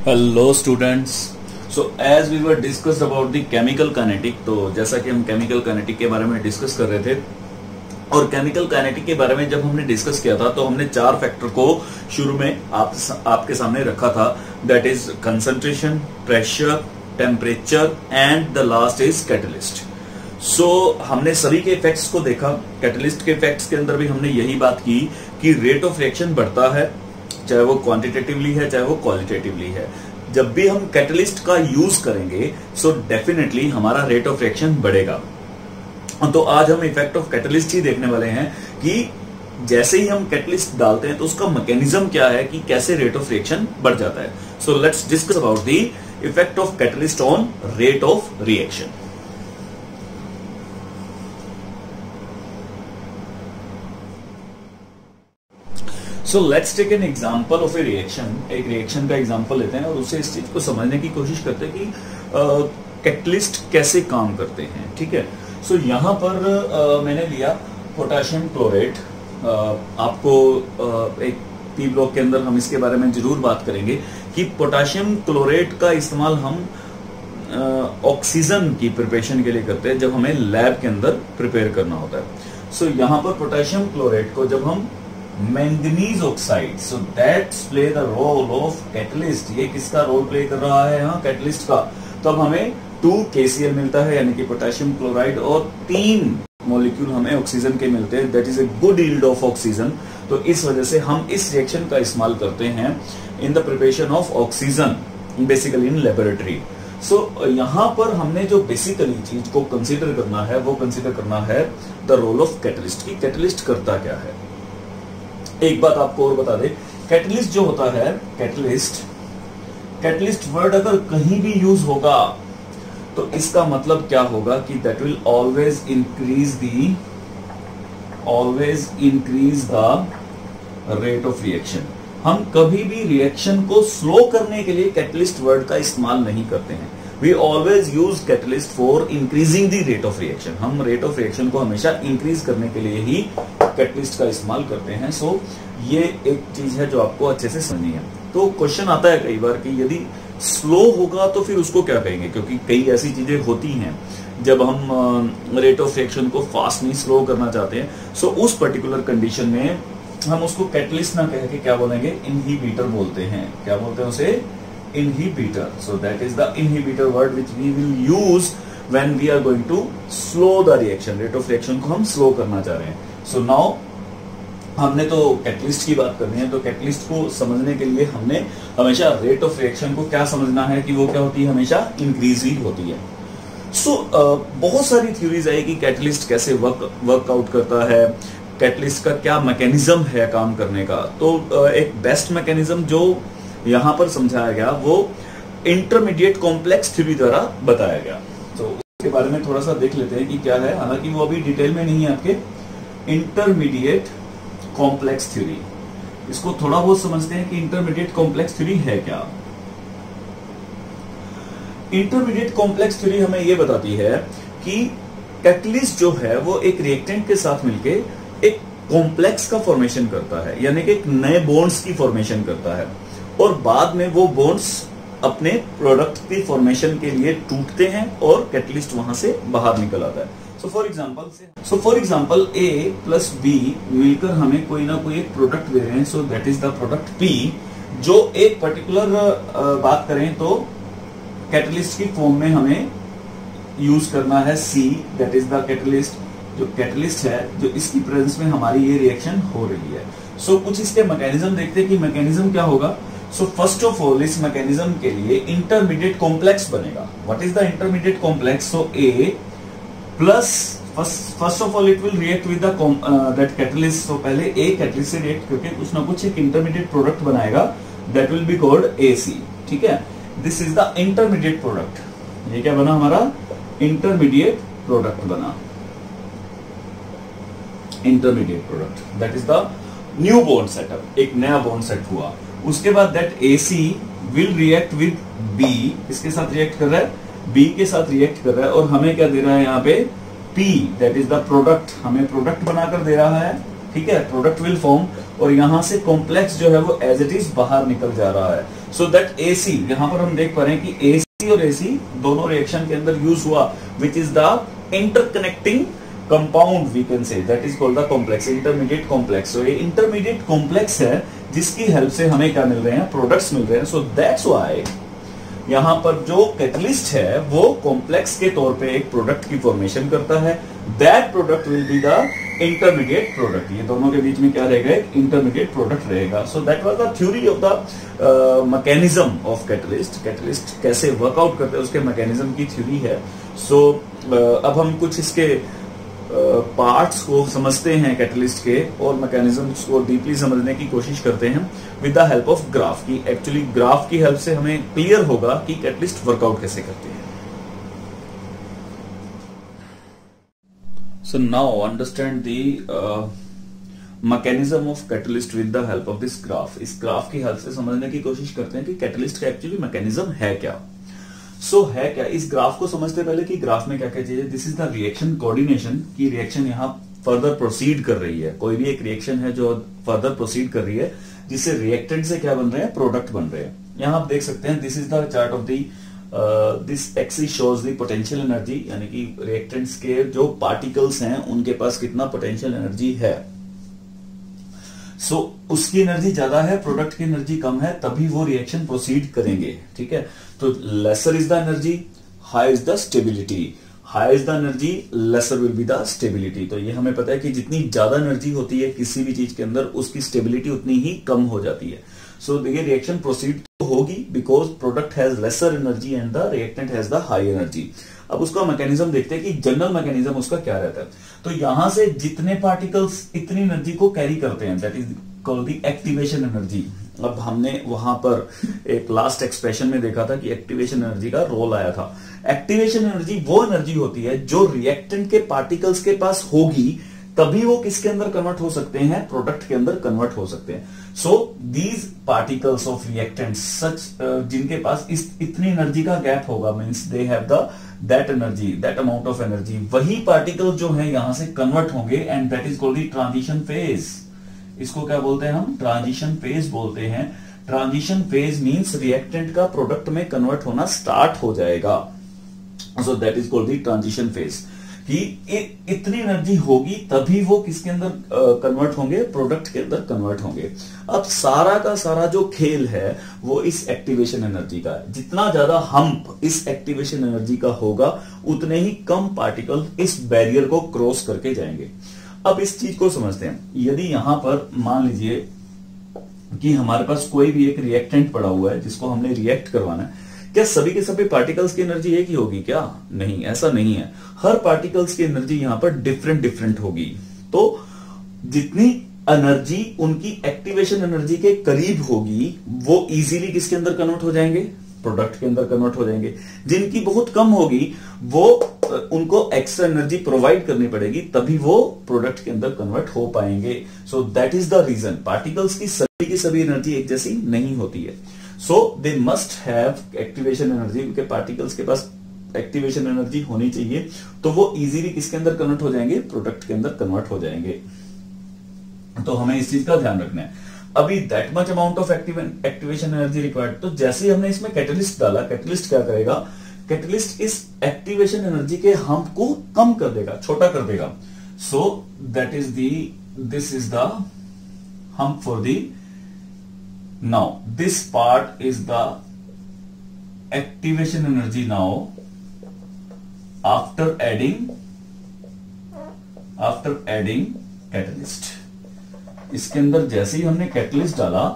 Hello students. So as we were discussed about the chemical kinetic, तो जैसा कि हम केमिकल काइनेटिक के बारे में डिस्कस कर रहे थे और केमिकल काइनेटिक के बारे में जब हमने डिस्कस किया था तो हमने चार फैक्टर को शुरू में आपके सामने रखा था। That is concentration, pressure, temperature and the last is catalyst. So हमने सभी के इफेक्ट्स को देखा। कैटलिस्ट के इफेक्ट्स के अंदर भी हमने यही बात की कि रेट ऑफ रिएक्शन बढ़ता है, चाहे वो क्वांटिटेटिवली है चाहे वो क्वालिटेटिवली है। जब भी हम कैटलिस्ट का यूज करेंगे सो डेफिनेटली हमारा रेट ऑफ रिएक्शन बढ़ेगा। तो आज हम इफेक्ट ऑफ कैटलिस्ट ही देखने वाले हैं कि जैसे ही हम कैटलिस्ट डालते हैं तो उसका मैकेनिज्म क्या है कि कैसे रेट ऑफ रिएक्शन बढ़ जाता है। So let's discuss about the effect of catalyst on rate of reaction. So let's take an example of a reaction. एक रिएक्शन का एग्जांपल लेते हैं और उससे इस चीज को समझने की कोशिश करते हैं कि कैटलिस्ट कैसे काम करते हैं। ठीक है। सो यहां पर मैंने लिया पोटेशियम क्लोरेट। आपको एक पी ब्लॉक के अंदर हम इसके बारे में जरूर बात करेंगे कि पोटेशियम क्लोरेट का इस्तेमाल हम ऑक्सीजन की प्रिपरेशन के लिए करते हैं जब हमें लैब के अंदर प्रिपेयर करना होता है। सो यहां पर पोटेशियम क्लोरेट को जब हम manganese oxide, so that's play the role of catalyst. ये किसका रोल प्ले कर रहा है यहाँ कैटलिस्ट का। तो अब हमें 2 KCl मिलता है यानी कि पोटेशियम क्लोराइड और 3 मॉलिक्यूल हमें ऑक्सीजन के मिलते हैं। That is a good yield of oxygen. तो इस वजह से हम इस रिएक्शन का इस्तेमाल करते हैं in the preparation of oxygen basically in laboratory. So यहाँ पर हमने जो बेसिकली चीज को कंसीडर करना है वो कंसीडर करना है द रोल ऑफ कैटलिस्ट की कैटलिस्ट करता क्या है। एक बात आपको और बता दे, कैटलिस्ट जो होता है, कैटलिस्ट वर्ड अगर कहीं भी यूज होगा तो इसका मतलब क्या होगा कि that will always increase the rate of reaction. हम कभी भी रिएक्शन को स्लो करने के लिए कैटलिस्ट वर्ड का इस्तेमाल नहीं करते हैं। We always use catalyst for increasing the rate of reaction. हम रेट ऑफ रिएक्शन को हमेशा इंक्रीज करने के लिए ही कैटलिस्ट का इस्तेमाल करते हैं। सो ये एक चीज है जो आपको अच्छे से समझनी है। तो क्वेश्चन आता है कई बार कि यदि स्लो होगा तो फिर उसको क्या कहेंगे, क्योंकि कई ऐसी चीजें होती हैं जब हम रेट ऑफ रिएक्शन को फास्ट नहीं स्लो करना चाहते हैं। सो उस पर्टिकुलर कंडीशन में हम उसको कैटलिस्ट ना कह के क्या बोलेंगे, इनहिबिटर बोलते हैं। क्या बोलते हैं उसे, inhibitor. So that is the inhibitor word which we will use when we are going to slow the reaction. Rate of reaction को हम स्लो करना चाह रहे हैं। सो नाउ हमने तो कैटलिस्ट की बात करनी है, तो कैटलिस्ट को समझने के लिए हमने हमेशा रेट ऑफ रिएक्शन को क्या समझना है कि वो क्या होती है, हमेशा इंक्रीज ही होती है। सो बहुत सारी थ्योरीज आई कि कैटलिस्ट कैसे वर्कआउट करता है, कैटलिस्ट का क्या मैकेनिज्म है काम करने का। तो एक बेस्ट मैकेनिज्म जो यहां पर समझाया गया वो इंटरमीडिएट कॉम्प्लेक्स थ्योरी द्वारा बताया गया। तो उसके बारे में थोड़ा सा देख लेते हैं कि क्या है, हालांकि वो अभी डिटेल में नहीं है आपके। इंटरमीडिएट कॉम्प्लेक्स थ्योरी, इसको थोड़ा बहुत समझते हैं कि इंटरमीडिएट कॉम्प्लेक्स थ्योरी है क्या। इंटरमीडिएट कॉम्प्लेक्स थ्योरी हमें यह बताती है कि कैटलिस्ट जो है वो एक रिएक्टेंट के साथ मिलके एक कॉम्प्लेक्स का फॉर्मेशन करता है, यानी कि एक नए बॉन्ड्स की फॉर्मेशन करता है और बाद में वो बॉन्ड्स अपने प्रोडक्ट की फॉर्मेशन के लिए टूटते हैं और कैटलिस्ट वहां से बाहर निकल आता है। So for example A plus B मिलकर हमें कोई ना कोई एक प्रोडक्ट दे रहे हैं। So that is the product P, जो एक पर्टिकुलर बात करें तो कैटलिस्ट की फॉर्म में हमें यूज करना है C, that is the catalyst. जो कैटलिस्ट है जो इसकी प्रेजेंस में हमारी ये रिएक्शन हो रही है। सो कुछ इसके मैकेनिज्म देखते हैं कि मैकेनिज्म क्या होगा। सो फर्स्ट ऑफ ऑल इस मैकेनिज्म के लिए इंटरमीडिएट कॉम्प्लेक्स बनेगा। What is the intermediate complex. So A plus first of all it will react with that catalyst. तो पहले A कैटलिस्ट से रिएक्ट करके कुछ ना कुछ एक इंटरमीडिएट प्रोडक्ट बनाएगा, that will be called AC। ठीक है, this is the intermediate product. ये क्या बना हमारा, इंटरमीडिएट प्रोडक्ट बना, intermediate product. That is the new bond setup, एक नया बॉन्ड सेट हुआ। उसके बाद that AC will react with B, इसके साथ रिएक्ट कर रहा है, B के साथ रिएक्ट कर रहा है और हमें क्या दे रहा है यहाँ पे, P, that is the product. हमें प्रोडक्ट बनाकर दे रहा है ठीक है, प्रोडक्ट विल फॉर्म, और यहां से कॉम्प्लेक्स जो है वो एज इट इज बाहर निकल जा रहा है। सो दैट AC, यहां पर हम देख पा रहे हैं कि AC और AC दोनों रिएक्शन के अंदर यूज हुआ, which is the interconnecting compound, we can say that is called the complex, intermediate complex. So ये इंटरमीडिएट कॉम्प्लेक्स है जिसकी हेल्प से हमें क्या मिल रहे हैं, प्रोडक्ट्स मिल रहे हैं। सो दैट्स व्हाई यहां पर जो कैटलिस्ट है वो कॉम्प्लेक्स के तौर पे एक प्रोडक्ट की फॉर्मेशन करता है। That product will be the intermediate product. ये दोनों के बीच में क्या रहेगा, एक इंटरमीडिएट प्रोडक्ट रहेगा। So that was the theory of the mechanism of catalyst. Catalyst कैसे वर्कआउट करते हैं उसके मैकेनिज्म की थ्योरी है। सो अब हम कुछ इसके पार्ट्स को समझते हैं कैटलिस्ट के, और मैकेनिज्म्स को डीपली समझने की कोशिश करते हैं with the help of graph की। एक्चुअली ग्राफ की हेल्प से हमें क्लियर होगा कि कैटलिस्ट वर्कआउट कैसे करते हैं। So now understand the mechanism of catalyst with the help of this graph. इस ग्राफ की हेल्प से समझने की कोशिश करते हैं कि कैटलिस्ट का एक्चुअली मैकेनिज्म है क्या। है क्या, इस ग्राफ को समझते पहले कि ग्राफ में क्या क्या चीज है। This is the reaction coordination की रिएक्शन यहाँ फर्दर प्रोसीड कर रही है। कोई भी एक रिएक्शन है जो फर्दर प्रोसीड कर रही है, जिससे रिएक्टेंट से क्या बन रहे हैं, प्रोडक्ट बन रहे हैं। यहाँ आप देख सकते हैं, this is the chart of the this axis shows the potential energy, यानी कि रिएक्टेंट्स के जो पार्टिकल्स हैं उनके पास कितना पोटेंशियल एनर्जी है। उसकी एनर्जी ज्यादा है, प्रोडक्ट की एनर्जी कम है, तभी वो रिएक्शन प्रोसीड करेंगे। ठीक है, तो lesser is the energy, high is the stability. High is the energy, lesser will be the stability. तो ये हमें पता है कि जितनी ज्यादा एनर्जी होती है किसी भी चीज के अंदर, उसकी स्टेबिलिटी उतनी ही कम हो जाती है। सो ये रिएक्शन प्रोसीड तो होगी because product has lesser energy and the reactant has the high energy. अब उसका मैकेनिज्म देखते हैं कि जनरल मैकेनिज्म उसका क्या रहता है। तो यहां से जितने पार्टिकल्स इतनी एनर्जी को कैरी करते हैं, that is called the activation energy. अब हमने वहां पर एक लास्ट एक्सप्रेशन में देखा था कि एक्टिवेशन एनर्जी का रोल आया था। एक्टिवेशन एनर्जी वो एनर्जी होती है जो रिएक्टेंट के पार्टिकल्स के पास होगी, तभी वो किसके अंदर कन्वर्ट हो सकते हैं, प्रोडक्ट के अंदर कन्वर्ट हो सकते हैं। So these particles of reactants such, जिनके पास इतनी एनर्जी का गैप होगा, means they have the that energy, that amount of energy, वही पार्टिकल जो है यहां से कन्वर्ट होंगे and that is called the transition phase. इसको क्या बोलते हैं हम, ट्रांजिशन फेज बोलते हैं। ट्रांजिशन फेज मींस रिएक्टेंट का प्रोडक्ट में कन्वर्ट होना स्टार्ट हो जाएगा। So that is called the transition phase, कि इतनी एनर्जी होगी तभी वो किसके अंदर कन्वर्ट होंगे, प्रोडक्ट के अंदर कन्वर्ट होंगे। अब सारा का सारा जो खेल है वो इस एक्टिवेशन एनर्जी का है। जितना ज्यादा हम्प इस एक्टिवेशन एनर्जी का होगा, उतने ही कम पार्टिकल इस बैरियर को क्रॉस करके जाएंगे। अब इस चीज को समझते हैं। यदि यहां पर मान लीजिए कि हमारे पास कोई भी एक रिएक्टेंट पड़ा हुआ है जिसको हमने रिएक्ट करवाना है, क्या सभी के सभी पार्टिकल्स की एनर्जी एक ही होगी क्या? नहीं, ऐसा नहीं है। हर पार्टिकल्स की एनर्जी यहां पर डिफरेंट डिफरेंट होगी। तो जितनी एनर्जी उनकी एक्टिवेशन एनर्जी के करीब होगी, वो इजीली किसके अंदर कन्वर्ट हो जाएंगे, प्रोडक्ट के अंदर कन्वर्ट हो जाएंगे। जिनकी बहुत कम होगी, वो उनको एक्स्ट्रा एनर्जी प्रोवाइड करनी पड़ेगी, तभी वो प्रोडक्ट के अंदर कन्वर्ट हो पाएंगे। So that is the reason. Particles की सभी एनर्जी एक जैसी नहीं होती है। So they must have activation energy. उनके पार्टिकल्स के पास एक्टिवेशन एनर्जी होनी चाहिए, तो वो इजीली किसके अंदर कन्वर्ट हो जाएंगे, प्रोडक्ट के अंदर कन्वर्ट हो जाएंगे। तो हमें इस चीज का ध्यान रखना है। अभी that much amount of activation energy required. तो जैसे ही हमने इसमें कैटलिस्ट डाला, कैटलिस्ट क्या करेगा, कैटलिस्ट इस एक्टिवेशन एनर्जी के हम्प को कम कर देगा, छोटा कर देगा। सो that is this is the hump for the. Now this part is the activation energy now after adding catalyst। इसके अंदर जैसे ही हमने कैटलिस्ट डाला,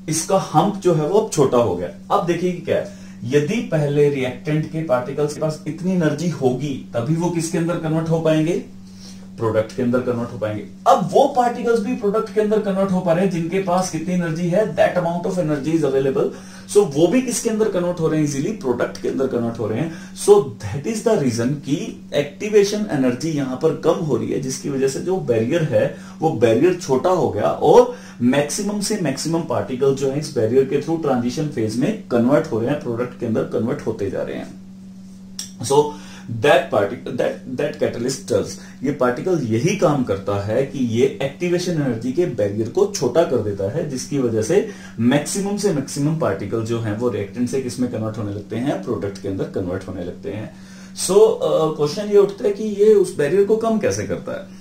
इसका हम्प जो है वो अब छोटा हो गया। अब देखिए क्या है, यदि पहले रिएक्टेंट के पार्टिकल्स के पास इतनी एनर्जी होगी, तभी वो किसके अंदर कन्वर्ट हो पाएंगे, प्रोडक्ट के अंदर कन्वर्ट हो पाएंगे। अब वो पार्टिकल्स भी प्रोडक्ट के अंदर कन्वर्ट हो पा रहे हैं जिनके पास कितनी एनर्जी है, that amount of energy is available. So वो भी किसके अंदर कन्वर्ट हो रहे हैं, इजीली प्रोडक्ट के अंदर कन्वर्ट हो रहे हैं। So that is the reason कि एक्टिवेशन एनर्जी यहां पर कम हो रही है, जिसकी वजह से जो बैरियर है वो बैरियर छोटा हो गया और मैक्सिमम से मैक्सिमम पार्टिकल जो है इस बैरियर के थ्रू ट्रांजिशन फेज में कन्वर्ट हो रहे हैं, प्रोडक्ट के अंदर कन्वर्ट होते जा रहे हैं। सो दैट कैटलिस्ट डज, ये पार्टिकल यही काम करता है कि ये एक्टिवेशन एनर्जी के बैरियर को छोटा कर देता है, जिसकी वजह से मैक्सिमम से मैक्सिमम पार्टिकल जो हैं वो रिएक्टेंट से किसमें कन्वर्ट होने लगते हैं, प्रोडक्ट के अंदर कन्वर्ट होने लगते हैं। सो क्वेश्चन ये उठता है कि ये उस बैरियर को कम कैसे करता है।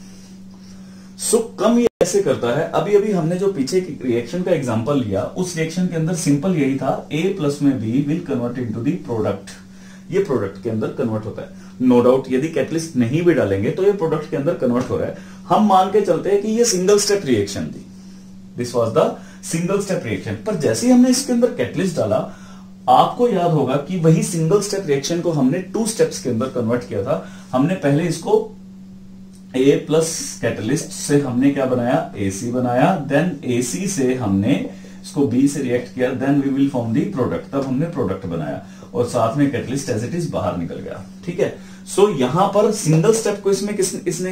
कम ये कैसे करता है, अभी अभी हमने जो पीछे की रिएक्शन का एग्जांपल लिया, उस रिएक्शन के अंदर सिंपल यही था, A प्लस में B will convert into the product, ये प्रोडक्ट के अंदर कन्वर्ट होता है। नो डाउट यदि कैटलिस्ट नहीं भी डालेंगे तो ये प्रोडक्ट के अंदर कन्वर्ट हो रहा है। हम मान के चलते हैं कि ये सिंगल स्टेप रिएक्शन थी, this was the single step reaction. पर जैसे ही हमने इसके अंदर कैटलिस्ट डाला, आपको याद होगा कि वही सिंगल स्टेप रिएक्शन को हमने 2 स्टेप्स के अंदर कन्वर्ट किया था। हमने पहले इसको A प्लस कैटलिस्ट से हमने क्या बनाया, AC बनाया, देन AC से हमने इसको B से रिएक्ट किया, then we will form the product, तब हमने प्रोडक्ट बनाया और साथ में कैटलिस्ट एज इट इज बाहर निकल गया। ठीक है, सो यहां पर सिंगल स्टेप को इसने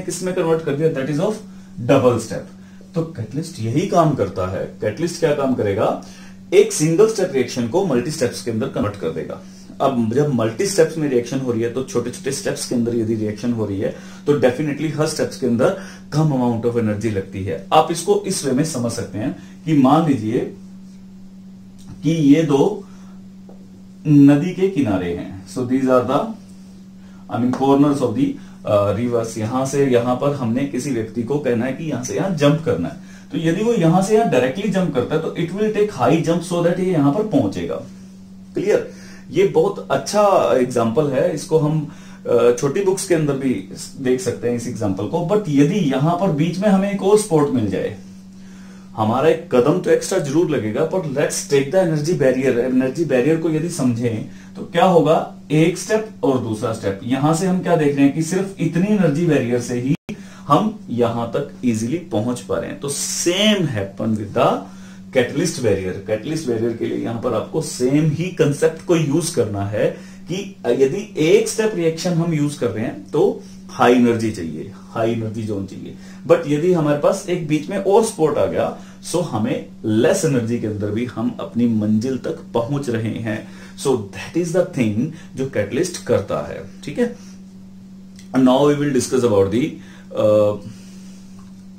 किसमें कन्वर्ट कर दिया, that is of double step. तो कैटलिस्ट यही काम करता है। कैटलिस्ट क्या काम करेगा, एक सिंगल स्टेप रिएक्शन को मल्टी स्टेप्स के अंदर कन्वर्ट कर देगा। अब जब मल्टी स्टेप्स में रिएक्शन हो रही है तो छोटे छोटे स्टेप्स के अंदर यदि रिएक्शन हो रही है तो डेफिनेटली हर स्टेप्स के अंदर कम अमाउंट ऑफ एनर्जी लगती है। आप इसको इस वे में समझ सकते हैं कि मान लीजिए कि ये 2 नदी के किनारे हैं। So these are the corners of the rivers. यहां से यहां पर हमने किसी व्यक्ति को कहना है कि यहां से यहां जंप करना है, तो यदि वो यहां से यहां डायरेक्टली जंप करता है तो it will take high jump so that ये यहां पर पहुंचेगा। क्लियर, ये बहुत अच्छा एग्जाम्पल है, इसको हम छोटी बुक्स के अंदर भी देख सकते हैं इस एग्जाम्पल को। बट यदि यहां पर बीच में हमें एक और स्पॉट मिल जाए, हमारा एक कदम तो एक्स्ट्रा जरूर लगेगा, पर let's take the energy barrier. Energy barrier को यदि समझें तो क्या होगा, एक स्टेप और दूसरा स्टेप। यहां से हम क्या देख रहे हैं कि सिर्फ इतनी एनर्जी बैरियर से ही हम यहां तक इजीली पहुंच पा रहे हैं। तो same happen with the catalyst barrier. Catalyst barrier के लिए यहां पर आपको सेम ही कंसेप्ट को यूज करना है कि यदि एक स्टेप रिएक्शन हम यूज कर रहे हैं तो हाई एनर्जी चाहिए, हाई एनर्जी जोन चाहिए। बट यदि हमारे पास एक बीच में और स्पॉट आ गया, सो हमें लेस एनर्जी के अंदर भी हम अपनी मंजिल तक पहुंच रहे हैं। So that is the thing जो कैटलिस्ट करता है। ठीक है, now we will discuss about the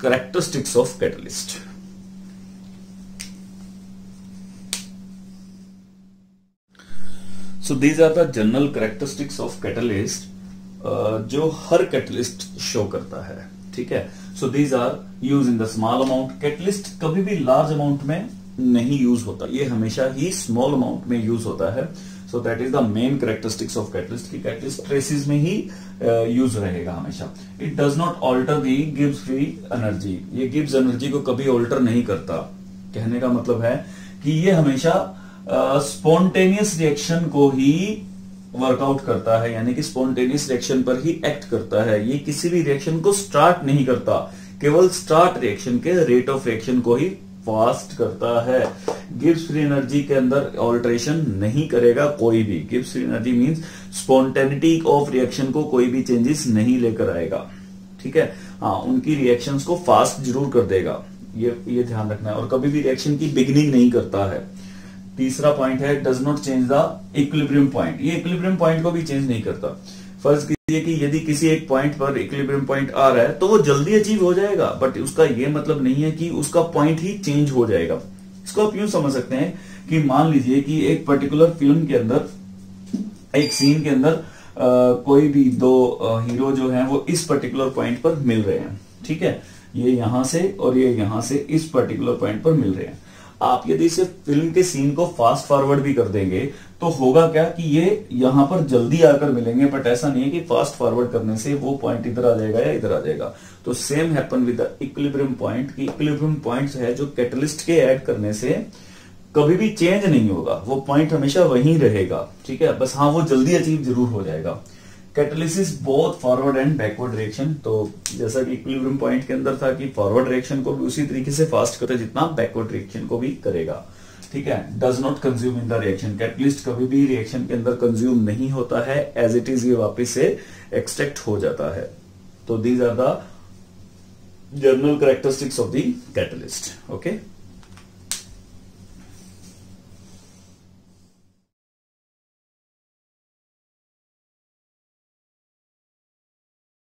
characteristics of catalyst. So these are the general characteristics of catalyst जो हर कैटलिस्ट शो करता है। ठीक है, so these are use in the small amount. Catalyst कभी भी लार्ज अमाउंट में नहीं यूज होता, ये हमेशा ही स्मॉल अमाउंट में यूज होता है। So that is the main characteristics of catalyst की कैटलिस्ट ट्रेसेस में ही यूज रहेगा हमेशा। It does not alter the Gibbs free energy, ये गिब्स एनर्जी को कभी ऑल्टर नहीं करता। कहने का मतलब है कि ये हमेशा स्पॉन्टेनियस रिएक्शन को ही वर्कआउट करता है, यानी कि स्पॉन्टेनियस रिएक्शन पर ही एक्ट करता है। ये किसी भी रिएक्शन को स्टार्ट नहीं करता, केवल स्टार्ट रिएक्शन के रेट ऑफ रिएक्शन को ही फास्ट करता है। गिब्स फ्री एनर्जी के अंदर ऑल्टरेशन नहीं करेगा कोई भी। Gibbs free energy means spontaneity of reaction को कोई भी चेंजेस नहीं लेकर आएगा। ठीक है, हाँ, उनकी रिएक्शंस को फास्ट जरूर कर देगा, ये ध्यान रखना है। और कभी भी रिएक्शन की बिगिनिंग नहीं करता है। तीसरा पॉइंट है does not change the equilibrium point, ये इक्विलिब्रियम पॉइंट को भी चेंज नहीं करता। फर्ज कीजिए कि यदि किसी एक पॉइंट पर इक्विलिब्रियम पॉइंट आ रहा है तो वो जल्दी अचीव हो जाएगा, बट उसका ये मतलब नहीं है कि उसका पॉइंट ही चेंज हो जाएगा। इसको आप यूं समझ सकते हैं कि मान लीजिए कि एक पर्टिकुलर फिल्म के अंदर, एक सीन के अंदर कोई भी 2 हीरो जो हैं वो इस पर्टिकुलर पॉइंट पर मिल रहे हैं। ठीक है, ये यहां से और ये यहां से इस पर्टिकुलर पॉइंट पर मिल रहे हैं। आप यदि सिर्फ फिल्म के सीन को फास्ट फॉरवर्ड भी कर देंगे तो होगा क्या कि ये यहां पर जल्दी आकर मिलेंगे, बट ऐसा नहीं है कि फास्ट फॉरवर्ड करने से वो पॉइंट इधर आ जाएगा या इधर आ जाएगा। तो same happen with the equilibrium point की इक्विलिब्रियम पॉइंट्स है जो कैटलिस्ट के ऐड करने से कभी भी चेंज नहीं होगा, वो पॉइंट हमेशा वहीं रहेगा। ठीक है, बस हाँ, वो जल्दी अचीव जरूर हो जाएगा। Catalysis both forward and backward reaction, तो जैसा कि इक्विलिब्रियम पॉइंट के अंदर था कि फॉरवर्ड रिएक्शन को भी उसी तरीके से फास्ट करता है जितना बैकवर्ड रिएक्शन को भी करेगा। ठीक है, does not consume in the reaction, catalyst कभी भी रिएक्शन के अंदर कंज्यूम नहीं होता है, एज इट इज ये वापस से एक्सट्रैक्ट हो जाता है। तो these are the general characteristics of the catalyst. Okay.